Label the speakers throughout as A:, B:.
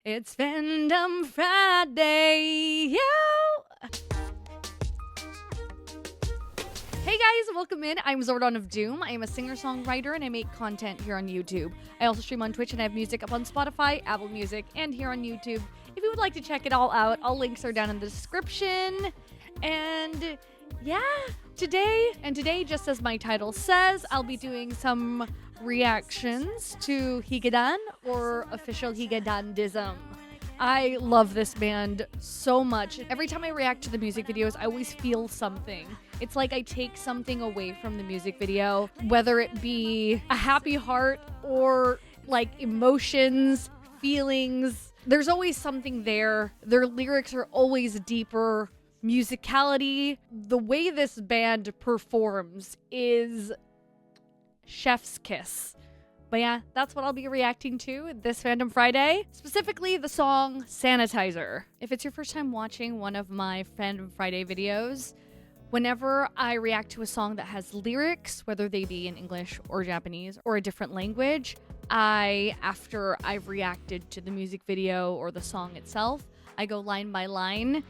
A: It's Fandom Friday, yo! Hey guys, welcome in. I'm ZorDon of Doom. I am a singer-songwriter and I make content here on YouTube. I also stream on Twitch and I have music up on Spotify, Apple Music, and here on YouTube. If you would like to check it all out, all links are down in the description. And yeah, today, just as my title says, I'll be doing some reactions to Higuedan or Official Higuenan dism. I love this band so much. Every time I react to the music videos, I always feel something. It's like I take something away from the music video, whether it be a happy heart or like emotions, feelings. There's always something there. Their lyrics are always deeper. Musicality, the way this band performs is chef's kiss. But yeah, that's what I'll be reacting to this Fandom Friday. Specifically, the song Sanitizer. If it's your first time watching one of my Fandom Friday videos, whenever I react to a song that has lyrics, whether they be in English or Japanese or a different language, after I've reacted to the music video or the song itself, I go line by line,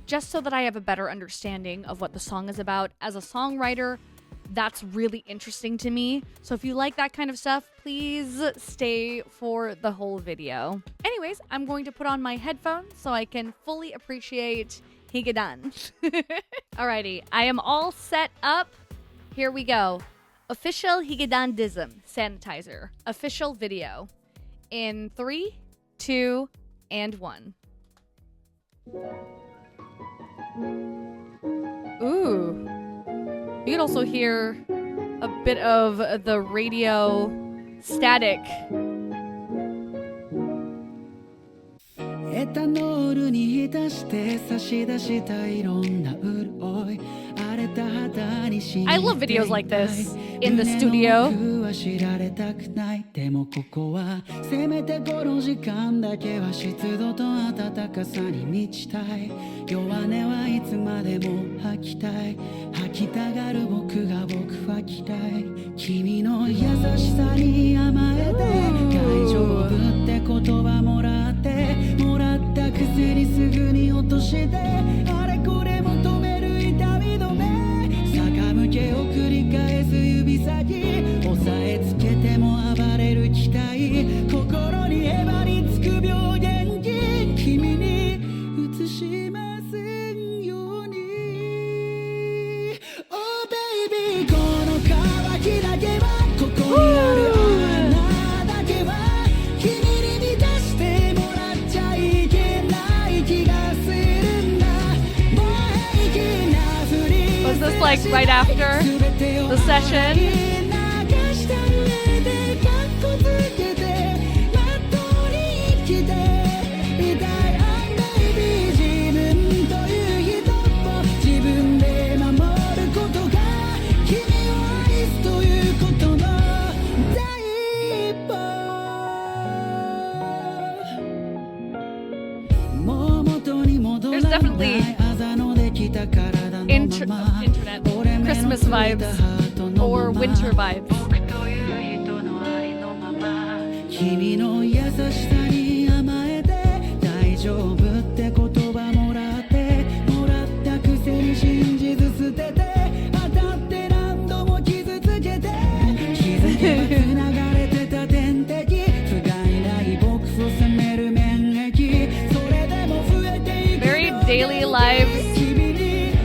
A: just so that I have a better understanding of what the song is about. As a songwriter, that's really interesting to me. So if you like that kind of stuff, please stay for the whole video. Anyways, I'm going to put on my headphones so I can fully appreciate Higuedan. Alrighty, I am all set up. Here we go. Official Higuenan dism, Sanitizer. Official video. In 3, 2, and 1. Ooh. You can also hear a bit of the radio static.
B: エタノールに浸して差し出したいろんな潤い荒れた肌に染みていたい
A: I love videos like this in the studio.
B: 胸の奥は知られたくないでもここはせめてこの時間だけは湿度と暖かさに満ちたい弱音はいつまでも吐きたい吐きたがる僕は嫌い君の優しさに甘えて大丈夫って言葉もらったくせにすぐに落としてあれこれ求める痛み止め逆向けを繰り返す指先押さえつけても暴れる期待心にへばりつく病原菌君に移しませんように Oh baby この渇きだけはここにある
A: Was this like right after the session? There's definitely internet Christmas vibes or winter vibes.
B: 君の優しさに甘えて大丈夫って言葉もらったくせに信じず捨てて当たって何度も傷つけて気づけば繋がれてた天敵不甲斐ない僕を責める免疫それでも増えていく
A: Very daily lives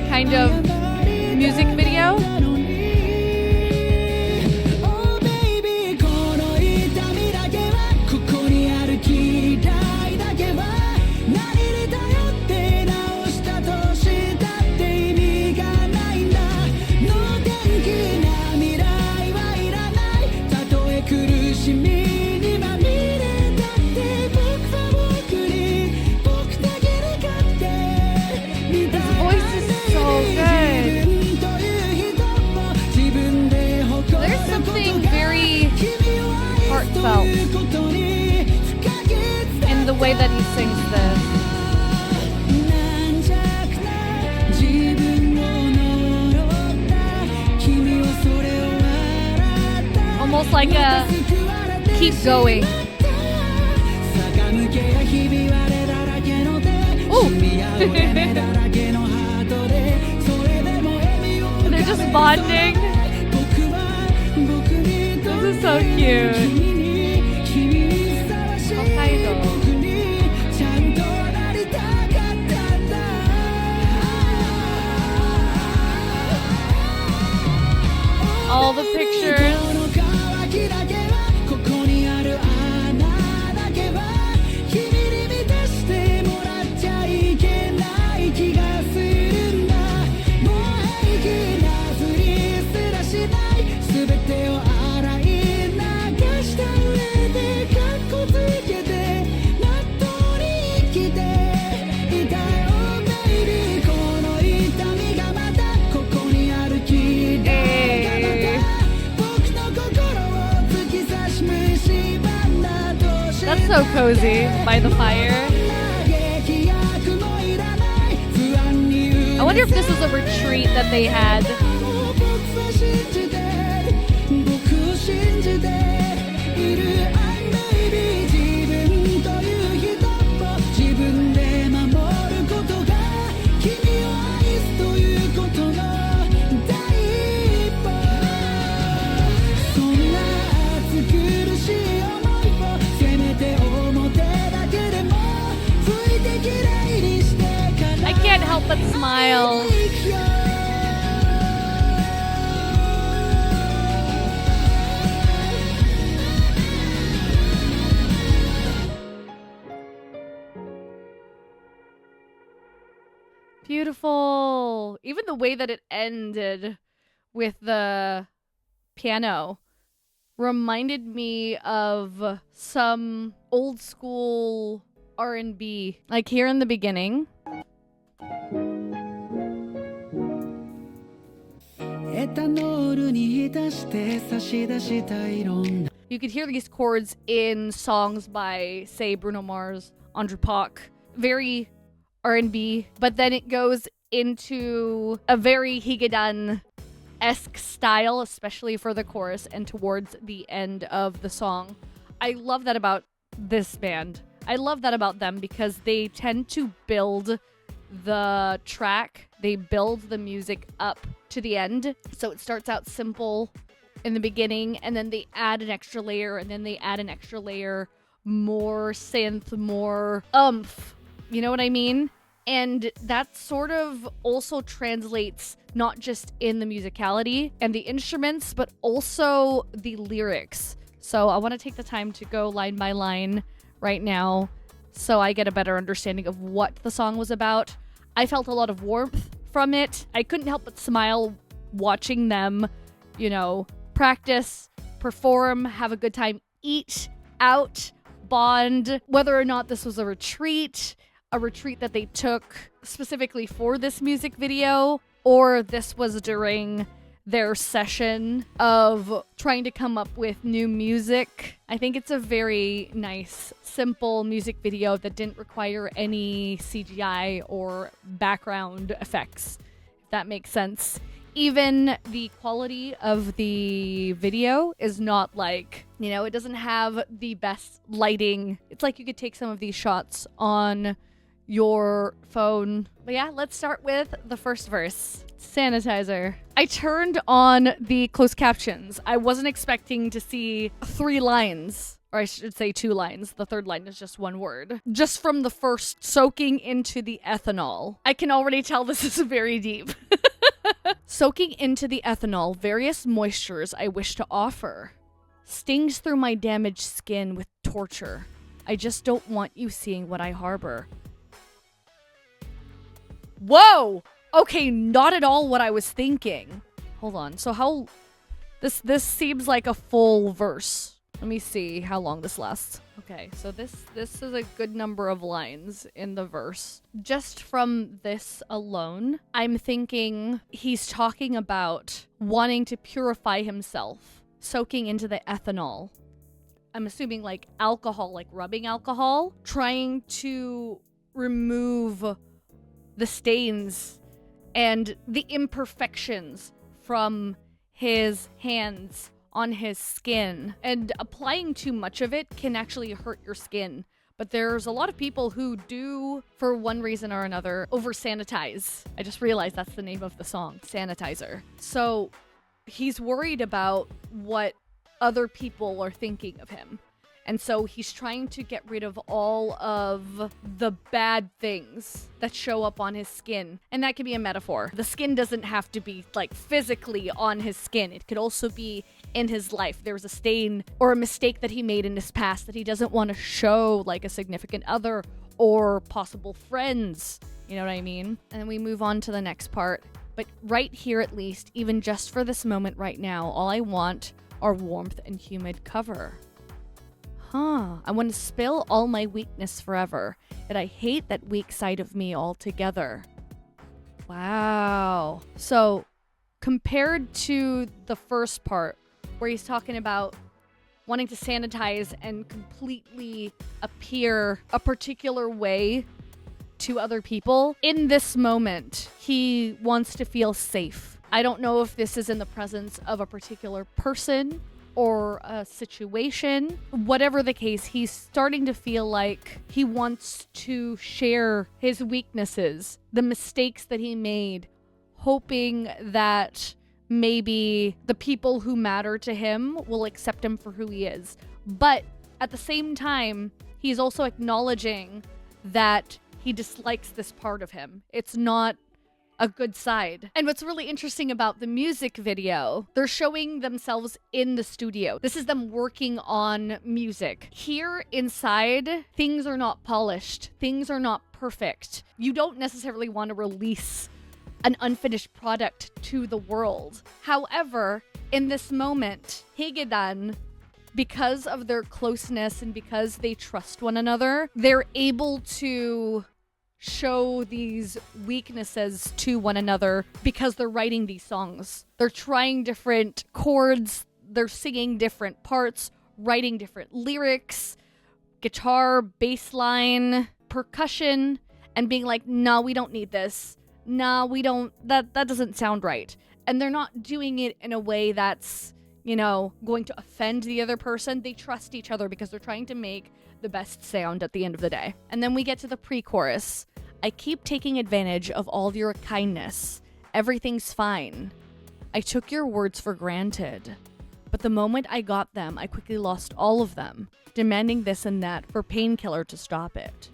A: kind of music video. Felt in the way that he sings this. Almost like a keep going.
B: 向けやひび割れだらけの手知り合う夢だらけのハートでそれでも笑みを浮かべ
A: They're just bonding.
B: 僕は僕にと
A: This
B: っ
A: is
B: て
A: so cute.
B: 君にふさわしい僕にちゃんとなりたかったんだ
A: All the pictures.
B: この乾きだけはここにある穴だけは君に満たしてもらっちゃいけない気がするんだもう平気なふりすらしない全てを洗い流した上でカッコつけてまっとうに生きていたよベイビーこの痛みがまたここにある気だがまた僕の心を突き刺し蝕んだとして
A: That's so cozy by the fire. I wonder if this is a retreat that they had.
B: 僕は信じて僕を信じている I'm baby 自分という人を自分で守ることが君を愛すということの第一歩そんな暑苦しい思いをせめて表だけでも拭いてきれいにしてから
A: I can't help but smile. Beautiful. Even the way that it ended with the piano reminded me of some old school R&B. Like here in the beginning.
B: エタノールに浸して差し出したいろんな
A: You could hear these chords in songs by, say, Bruno Mars, Andrew Pak. Very R&B, but then it goes into a very Higedan-esque style, especially for the chorus and towards the end of the song. I love that about this band. I love that about them because they tend to build the track, they build the music up to the end. So it starts out simple in the beginning, and then they add an extra layer, and then they add an extra layer, more synth, more oomph. You know what I mean? And that sort of also translates not just in the musicality and the instruments, but also the lyrics. So I want to take the time to go line by line right now so I get a better understanding of what the song was about. I felt a lot of warmth from it. I couldn't help but smile watching them, you know, practice, perform, have a good time, eat out, bond, whether or not this was a retreat that they took specifically for this music video, or this was during their session of trying to come up with new music. I think it's a very nice, simple music video that didn't require any CGI or background effects, if that makes sense. Even the quality of the video is not like, you know, it doesn't have the best lighting. It's like you could take some of these shots on your phone. But yeah, let's start with the first verse. Sanitizer. I turned on the closed captions. I wasn't expecting to see 3 lines, or I should say 2 lines. The third line is just 1 word. Just from the first, soaking into the ethanol. I can already tell this is very deep. Soaking into the ethanol, various moistures I wish to offer. Stings through my damaged skin with torture. I just don't want you seeing what I harbor. Whoa! Okay, not at all what I was thinking. Hold on. So how... This seems like a full verse. Let me see how long this lasts. Okay, so this is a good number of lines in the verse. Just from this alone, I'm thinking he's talking about wanting to purify himself, soaking into the ethanol. I'm assuming like alcohol, like rubbing alcohol, trying to remove the stains and the imperfections from his hands on his skin. And applying too much of it can actually hurt your skin. But there's a lot of people who do, for one reason or another, over-sanitize. I just realized that's the name of the song, Sanitizer. So he's worried about what other people are thinking of him. And so he's trying to get rid of all of the bad things that show up on his skin. And that can be a metaphor. The skin doesn't have to be like physically on his skin. It could also be in his life. There was a stain or a mistake that he made in his past that he doesn't want to show, like a significant other or possible friends. You know what I mean? And then we move on to the next part. But right here, at least, even just for this moment right now, all I want are warmth and humid cover. I want to spill all my weakness forever, yet I hate that weak side of me altogether. Wow. So, compared to the first part, where he's talking about wanting to sanitize and completely appear a particular way to other people, in this moment, he wants to feel safe. I don't know if this is in the presence of a particular person or a situation. Whatever the case, he's starting to feel like he wants to share his weaknesses, the mistakes that he made, hoping that maybe the people who matter to him will accept him for who he is. But at the same time, he's also acknowledging that he dislikes this part of him. It's not a good side. And what's really interesting about the music video, they're showing themselves in the studio. This is them working on music. Here inside, things are not polished. Things are not perfect. You don't necessarily want to release an unfinished product to the world. However, in this moment, Higedan, because of their closeness and because they trust one another, they're able to show these weaknesses to one another because they're writing these songs. They're trying different chords, they're singing different parts, writing different lyrics, guitar, bass line, percussion, and being like, no, we don't need this. No, we don't, that doesn't sound right. And they're not doing it in a way that's, going to offend the other person. They trust each other because they're trying to make the best sound at the end of the day. And then we get to the pre-chorus. I keep taking advantage of all of your kindness. Everything's fine. I took your words for granted. But the moment I got them, I quickly lost all of them, demanding this and that for Painkiller to stop it.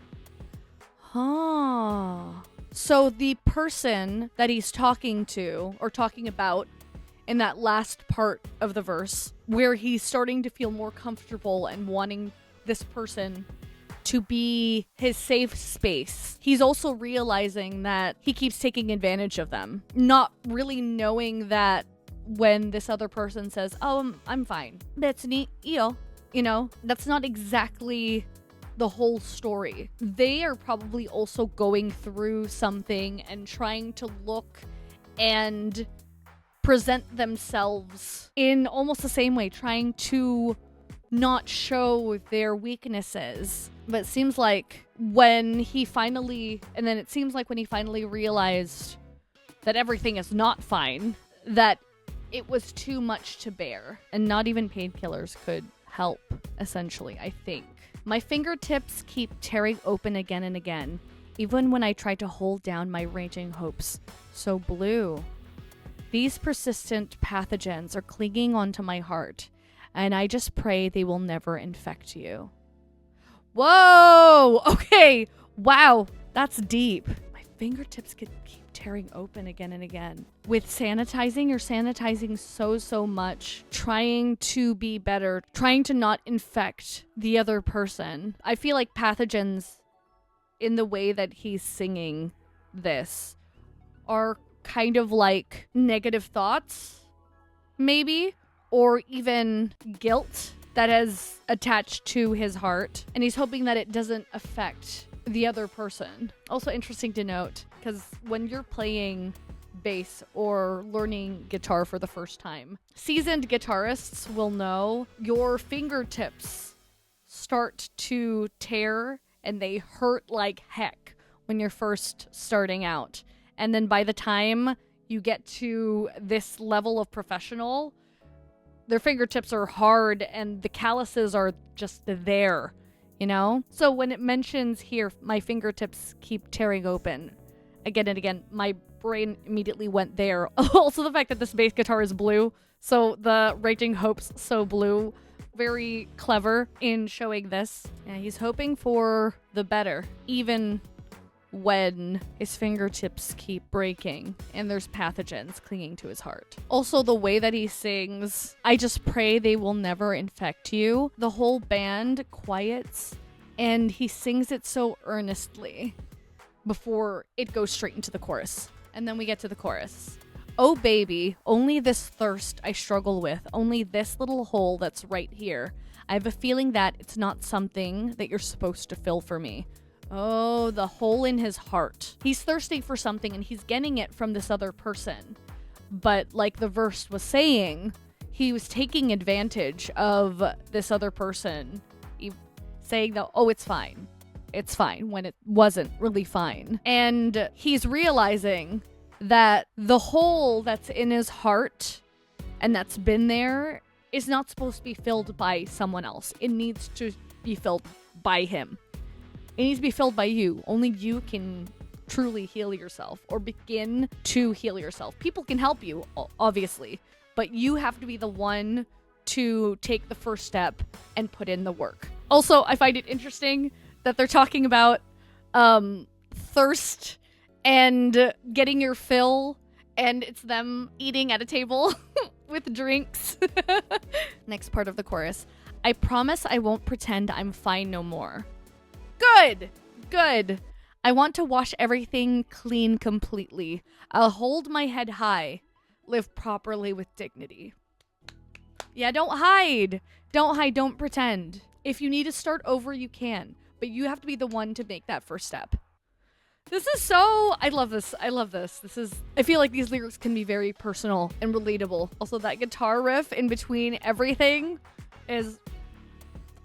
A: So the person that he's talking to, or talking about, in that last part of the verse, where he's starting to feel more comfortable and wanting this person to be his safe space, he's also realizing that he keeps taking advantage of them, not really knowing that when this other person says, oh, I'm fine, that's neat, that's not exactly the whole story. They are probably also going through something and trying to look and present themselves in almost the same way, trying to not show their weaknesses. But it seems like when he finally realized that everything is not fine, that it was too much to bear, and not even painkillers could help, essentially, I think. My fingertips keep tearing open again and again, even when I try to hold down my raging hopes. So blue. These persistent pathogens are clinging onto my heart, and I just pray they will never infect you. Whoa! Okay, wow, that's deep. My fingertips could keep tearing open again and again. With sanitizing, you're sanitizing so much, trying to be better, trying to not infect the other person. I feel like pathogens, in the way that he's singing this, are kind of like negative thoughts, maybe, or even guilt that has attached to his heart, and he's hoping that it doesn't affect the other person. Also interesting to note, because when you're playing bass or learning guitar for the first time, seasoned guitarists will know your fingertips start to tear and they hurt like heck when you're first starting out. And then by the time you get to this level of professional, their fingertips are hard and the calluses are just there. you know? So when it mentions here, my fingertips keep tearing open, again and again, my brain immediately went there. Also the fact that this bass guitar is blue, so the Raging Hope's so blue, very clever in showing this. Yeah, he's hoping for the better, even when his fingertips keep breaking and there's pathogens clinging to his heart. Also, the way that he sings, I just pray they will never infect you. The whole band quiets and he sings it so earnestly before it goes straight into the chorus. And then we get to the chorus. Oh baby, only this thirst I struggle with, only this little hole that's right here. I have a feeling that it's not something that you're supposed to fill for me. Oh, the hole in his heart. He's thirsty for something and he's getting it from this other person. But like the verse was saying, he was taking advantage of this other person, saying that, oh, it's fine. It's fine, when it wasn't really fine. And he's realizing that the hole that's in his heart and that's been there is not supposed to be filled by someone else. It needs to be filled by him. It needs to be filled by you. Only you can truly heal yourself or begin to heal yourself. People can help you, obviously, but you have to be the one to take the first step and put in the work. Also, I find it interesting that they're talking about thirst and getting your fill, and it's them eating at a table with drinks. Next part of the chorus. I promise I won't pretend I'm fine no more. Good. I want to wash everything clean completely. I'll hold my head high. Live properly with dignity. Yeah, don't hide. Don't pretend. If you need to start over, you can. But you have to be the one to make that first step. This is so... I love this. I feel like these lyrics can be very personal and relatable. Also, that guitar riff in between everything is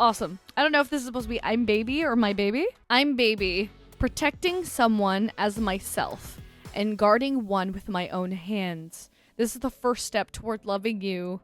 A: awesome. I don't know if this is supposed to be I'm baby or my baby. I'm baby. Protecting someone as myself and guarding one with my own hands. This is the first step toward loving you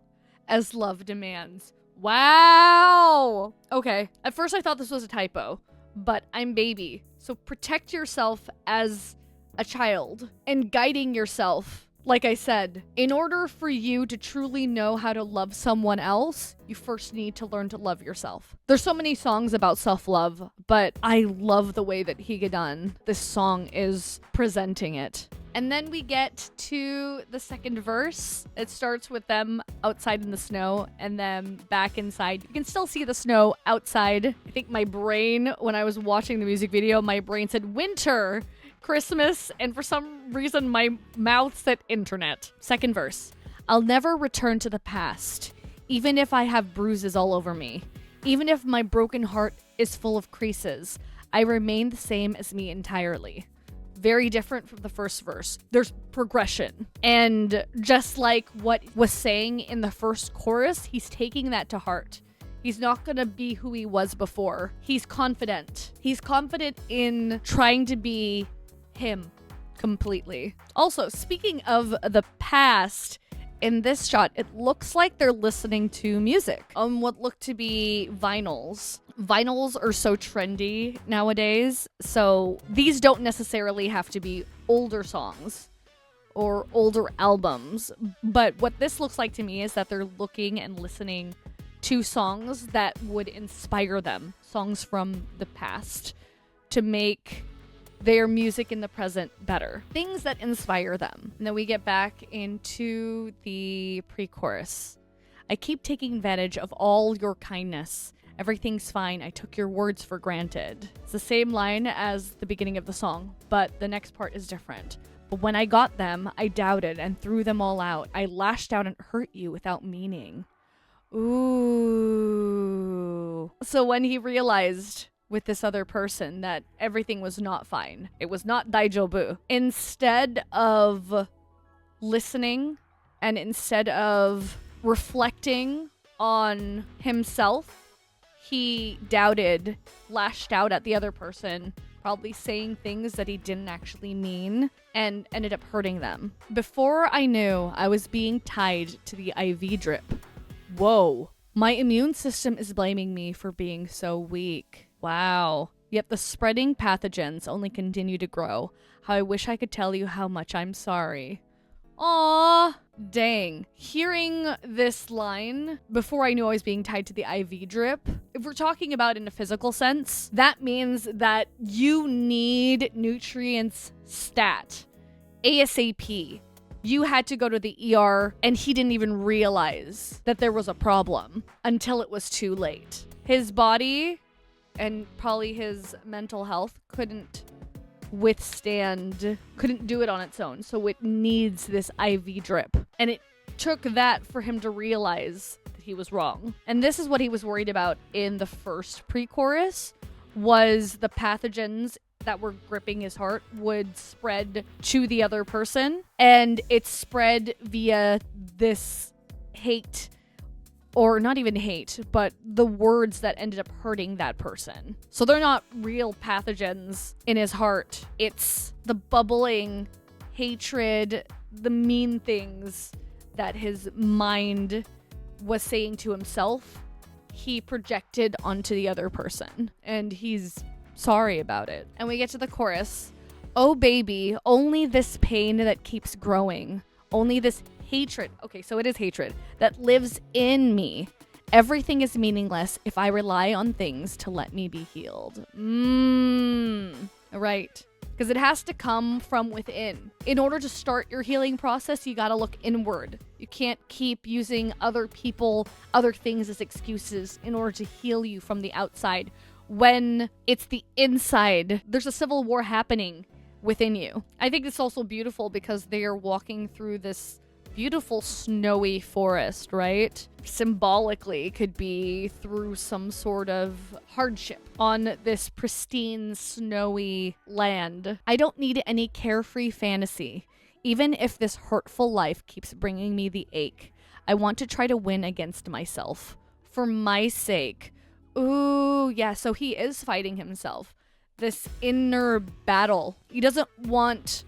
A: as love demands. Wow. Okay. At first I thought this was a typo, but I'm baby. So protect yourself as a child and guiding yourself. Like I said, in order for you to truly know how to love someone else, you first need to learn to love yourself. There's so many songs about self-love, but I love the way that higuedan, this song, is presenting it. And then we get to the second verse. It starts with them outside in the snow and then back inside. You can still see the snow outside. I think my brain, when I was watching the music video, my brain said winter, Christmas, and for some reason my mouth said internet. Second verse. I'll never return to the past, even if I have bruises all over me. Even if my broken heart is full of creases, I remain the same as me entirely. Very different from the first verse. There's progression. And just like what was saying in the first chorus, he's taking that to heart. He's not gonna be who he was before. He's confident. He's confident in trying to be him completely. Also, speaking of the past, in this shot, it looks like they're listening to music on what look to be vinyls. Vinyls are so trendy nowadays, so these don't necessarily have to be older songs or older albums. But what this looks like to me is that they're looking and listening to songs that would inspire them, songs from the past, to make their music in the present better. Things that inspire them. And then we get back into the pre-chorus. I keep taking advantage of all your kindness. Everything's fine. I took your words for granted. It's the same line as the beginning of the song, but the next part is different. But when I got them, I doubted and threw them all out. I lashed out and hurt you without meaning. Ooh. So when he realized with this other person that everything was not fine, it was not daijobu, instead of listening and instead of reflecting on himself, he doubted, lashed out at the other person, probably saying things that he didn't actually mean, and ended up hurting them. Before I knew, I was being tied to the IV drip. Whoa. My immune system is blaming me for being so weak. Wow. Yet the spreading pathogens only continue to grow. How I wish I could tell you how much I'm sorry. Aww. Dang. Hearing this line before I knew I was being tied to the IV drip, if we're talking about in a physical sense, that means that you need nutrients stat. ASAP. You had to go to the ER and he didn't even realize that there was a problem until it was too late. His body and probably his mental health couldn't do it on its own. So it needs this IV drip. And it took that for him to realize that he was wrong. And this is what he was worried about in the first pre-chorus, was the pathogens that were gripping his heart would spread to the other person. And it spread via this hate, or not even hate, but the words that ended up hurting that person. So they're not real pathogens in his heart. It's the bubbling hatred, the mean things that his mind was saying to himself, he projected onto the other person. And he's sorry about it. And we get to the chorus. Oh baby, only this pain that keeps growing. Only this hatred, okay, so it is hatred, that lives in me. Everything is meaningless if I rely on things to let me be healed. Right. Because it has to come from within. In order to start your healing process, you gotta look inward. You can't keep using other people, other things as excuses in order to heal you from the outside when it's the inside. There's a civil war happening within you. I think it's also beautiful because they are walking through this beautiful snowy forest, right? Symbolically, it could be through some sort of hardship on this pristine, snowy land. I don't need any carefree fantasy, even if this hurtful life keeps bringing me the ache. I want to try to win against myself. For my sake. Ooh, yeah, so he is fighting himself. This inner battle. He doesn't want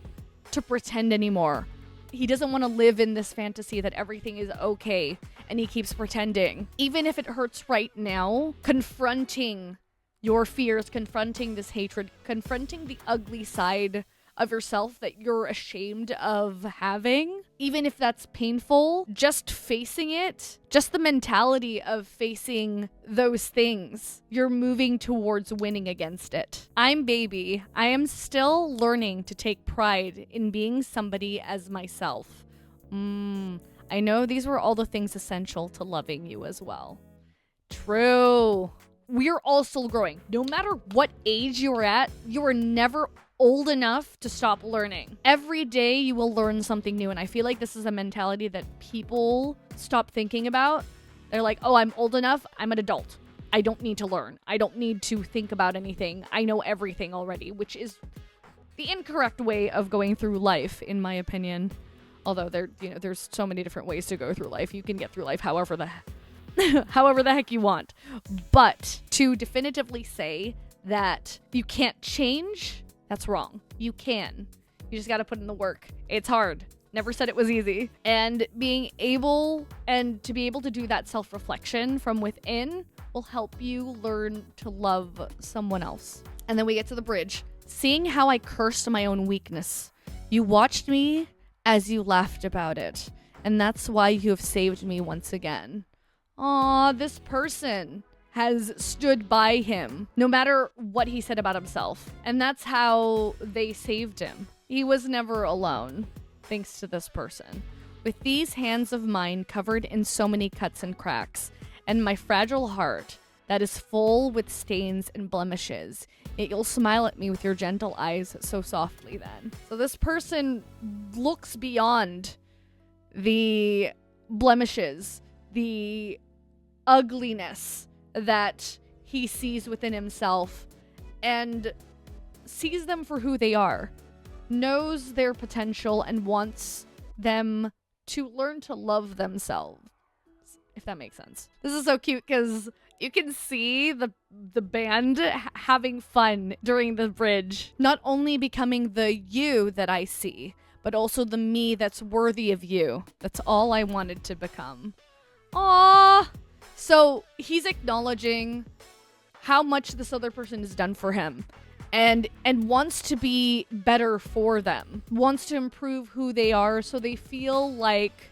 A: to pretend anymore. He doesn't want to live in this fantasy that everything is okay, and he keeps pretending. Even if it hurts right now, confronting your fears, confronting this hatred, confronting the ugly side of yourself that you're ashamed of having, even if that's painful, just facing it, just the mentality of facing those things, you're moving towards winning against it. I'm baby. I am still learning to take pride in being somebody as myself. I know these were all the things essential to loving you as well. True. We're all still growing. No matter what age you're at, you are never old enough to stop learning. Every day you will learn something new, and I feel like this is a mentality that people stop thinking about. They're like, oh, I'm old enough, I'm an adult. I don't need to learn. I don't need to think about anything. I know everything already, which is the incorrect way of going through life, in my opinion. Although there's so many different ways to go through life. You can get through life however the heck you want. But to definitively say that you can't change, that's wrong. You can. You just got to put in the work. It's hard. Never said it was easy. And being able to do that self-reflection from within will help you learn to love someone else. And then we get to the bridge. Seeing how I cursed my own weakness. You watched me as you laughed about it. And that's why you have saved me once again. Aw, this person has stood by him, no matter what he said about himself. And that's how they saved him. He was never alone, thanks to this person. With these hands of mine covered in so many cuts and cracks, and my fragile heart that is full with stains and blemishes, yet you'll smile at me with your gentle eyes so softly then. So this person looks beyond the blemishes, the ugliness that he sees within himself, and sees them for who they are, knows their potential, and wants them to learn to love themselves, if that makes sense. This is so cute because you can see the band having fun during the bridge, not only becoming the you that I see, but also the me that's worthy of you. That's all I wanted to become. Aww. So he's acknowledging how much this other person has done for him and wants to be better for them, wants to improve who they are so they feel like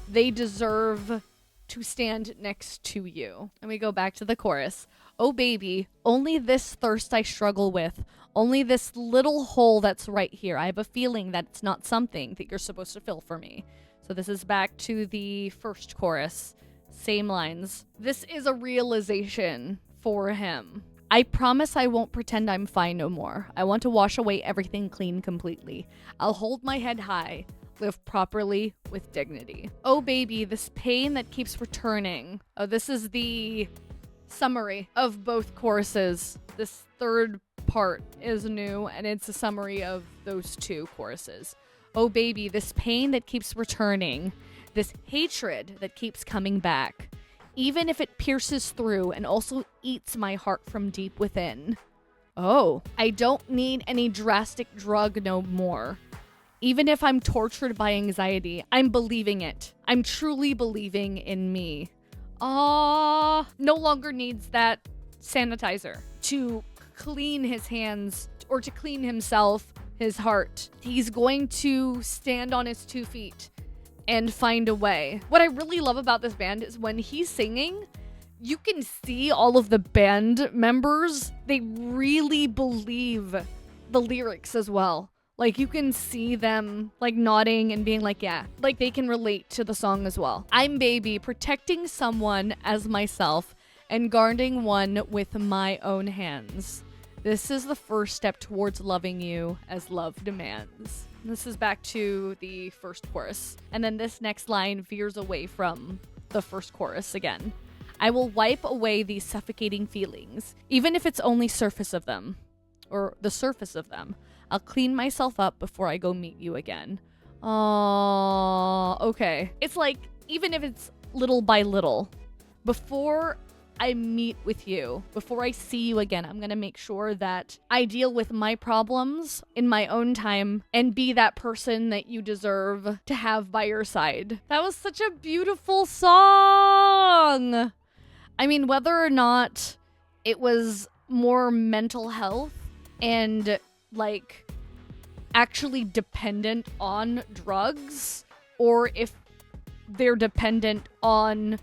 A: they deserve to stand next to you. And we go back to the chorus. Oh baby, only this thirst I struggle with, only this little hole that's right here. I have a feeling that it's not something that you're supposed to fill for me. So this is back to the first chorus. Same lines. This is a realization for him. I promise I won't pretend I'm fine no more. I want to wash away everything clean completely. I'll hold my head high, live properly with dignity. Oh baby, this pain that keeps returning. Oh, this is the summary of both choruses. This third part is new, and it's a summary of those two choruses. Oh baby, this pain that keeps returning. This hatred that keeps coming back. Even if it pierces through and also eats my heart from deep within. Oh, I don't need any drastic drug no more. Even if I'm tortured by anxiety, I'm believing it. I'm truly believing in me. No longer needs that sanitizer to clean his hands or to clean himself, his heart. He's going to stand on his 2 feet and find a way. What I really love about this band is when he's singing, you can see all of the band members, they really believe the lyrics as well. Like, you can see them, like, nodding and being like, yeah, like, they can relate to the song as well. I'm baby, protecting someone as myself and guarding one with my own hands. This is the first step towards loving you as love demands. This is back to the first chorus. And then this next line veers away from the first chorus again. I will wipe away these suffocating feelings, even if it's only surface of them, or the surface of them. I'll clean myself up before I go meet you again. Okay. It's like, even if it's little by little, before I meet with you, before I see you again, I'm gonna make sure that I deal with my problems in my own time and be that person that you deserve to have by your side. That was such a beautiful song. I mean, whether or not it was more mental health and like actually dependent on drugs, or if they're dependent on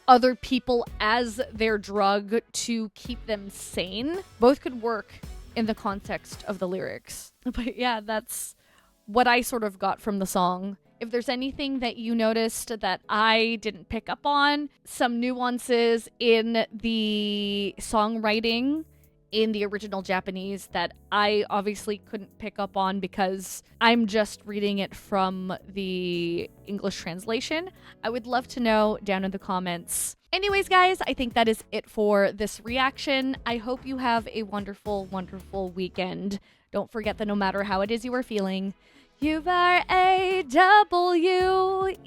A: other people as their drug to keep them sane, both could work in the context of the lyrics. But yeah, that's what I sort of got from the song. If there's anything that you noticed that I didn't pick up on, some nuances in the songwriting in the original Japanese that I obviously couldn't pick up on because I'm just reading it from the English translation, I would love to know down in the comments. Anyways, guys, I think that is it for this reaction. I hope you have a wonderful, wonderful weekend. Don't forget that no matter how it is you are feeling, you are AWESOME. You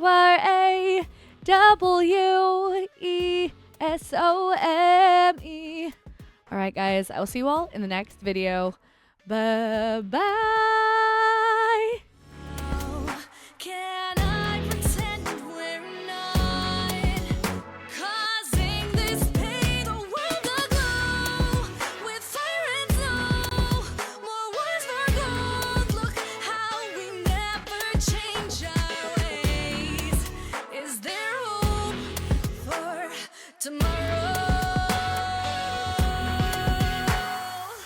A: are AWESOME. All right, guys, I will see you all in the next video. Bye-bye.